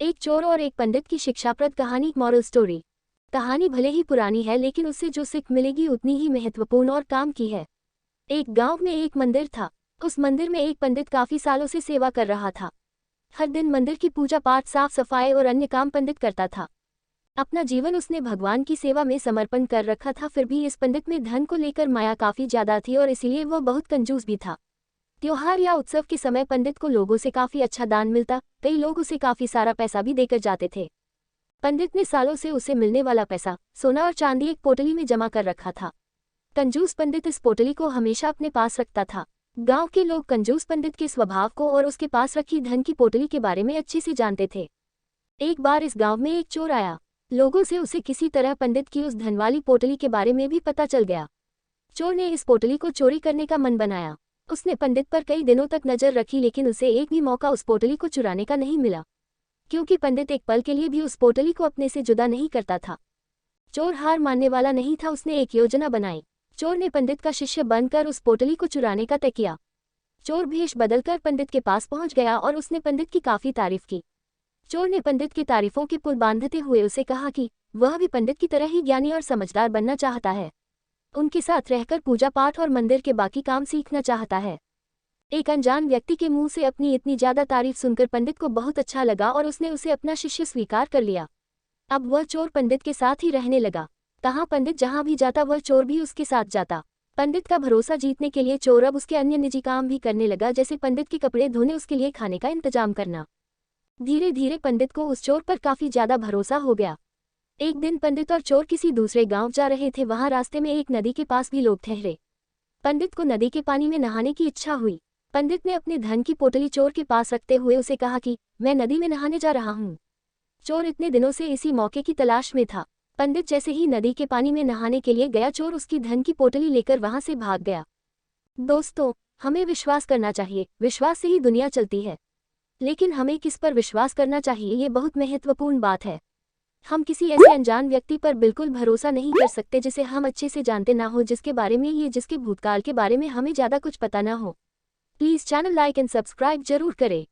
एक चोर और एक पंडित की शिक्षाप्रद कहानी। Moral story. कहानी भले ही पुरानी है लेकिन उससे जो सीख मिलेगी उतनी ही महत्वपूर्ण और काम की है। एक गांव में एक मंदिर था। उस मंदिर में एक पंडित काफी सालों से सेवा कर रहा था। हर दिन मंदिर की पूजा पाठ, साफ सफाई और अन्य काम पंडित करता था। अपना जीवन उसने भगवान की सेवा में समर्पण कर रखा था। फिर भी इस पंडित में धन को लेकर माया काफी ज्यादा थी और इसीलिए वह बहुत कंजूस भी था। त्योहार या उत्सव के समय पंडित को लोगों से काफी अच्छा दान मिलता। कई लोग उसे काफी सारा पैसा भी देकर जाते थे। पंडित ने सालों से उसे मिलने वाला पैसा सोना और चांदी एक पोटली में जमा कर रखा था। कंजूस पंडित इस पोटली को हमेशा अपने पास रखता था। गांव के लोग कंजूस पंडित के स्वभाव को और उसके पास रखी धन की पोटली के बारे में अच्छे से जानते थे। एक बार इस गांव में एक चोर आया। लोगों से उसे किसी तरह पंडित की उस धन वाली पोटली के बारे में भी पता चल गया। चोर ने इस पोटली को चोरी करने का मन बनाया। उसने पंडित पर कई दिनों तक नजर रखी लेकिन उसे एक भी मौका उस पोटली को चुराने का नहीं मिला, क्योंकि पंडित एक पल के लिए भी उस पोटली को अपने से जुदा नहीं करता था। चोर हार मानने वाला नहीं था। उसने एक योजना बनाई। चोर ने पंडित का शिष्य बनकर उस पोटली को चुराने का तय किया। चोर भेष बदलकर पंडित के पास पहुंच गया और उसने पंडित की काफी तारीफ की। चोर ने पंडित की तारीफों के पुल बांधते हुए उसे कहा कि वह भी पंडित की तरह ही ज्ञानी और समझदार बनना चाहता है। उनके साथ रहकर पूजा पाठ और मंदिर के बाकी काम सीखना चाहता है। एक अनजान व्यक्ति के मुंह से अपनी इतनी ज्यादा तारीफ सुनकर पंडित को बहुत अच्छा लगा और उसने उसे अपना शिष्य स्वीकार कर लिया। अब वह चोर पंडित के साथ ही रहने लगा। कहाँ पंडित जहाँ भी जाता वह चोर भी उसके साथ जाता। पंडित का भरोसा जीतने के लिए चोर अब उसके अन्य निजी काम भी करने लगा, जैसे पंडित के कपड़े धोने, उसके लिए खाने का इंतजाम करना। धीरे धीरे पंडित को उस चोर पर काफी ज्यादा भरोसा हो गया। एक दिन पंडित और चोर किसी दूसरे गांव जा रहे थे। वहां रास्ते में एक नदी के पास भी लोग ठहरे। पंडित को नदी के पानी में नहाने की इच्छा हुई। पंडित ने अपने धन की पोटली चोर के पास रखते हुए उसे कहा कि मैं नदी में नहाने जा रहा हूँ। चोर इतने दिनों से इसी मौके की तलाश में था। पंडित जैसे ही नदी के पानी में नहाने के लिए गया, चोर उसकी धन की पोटली लेकर वहां से भाग गया। दोस्तों, हमें विश्वास करना चाहिए। विश्वास से ही दुनिया चलती है। लेकिन हमें किस पर विश्वास करना चाहिए, ये बहुत महत्वपूर्ण बात है। हम किसी ऐसे अनजान व्यक्ति पर बिल्कुल भरोसा नहीं कर सकते जिसे हम अच्छे से जानते ना हो, जिसके बारे में जिसके भूतकाल के बारे में हमें ज़्यादा कुछ पता ना हो। Please channel like and subscribe जरूर करें।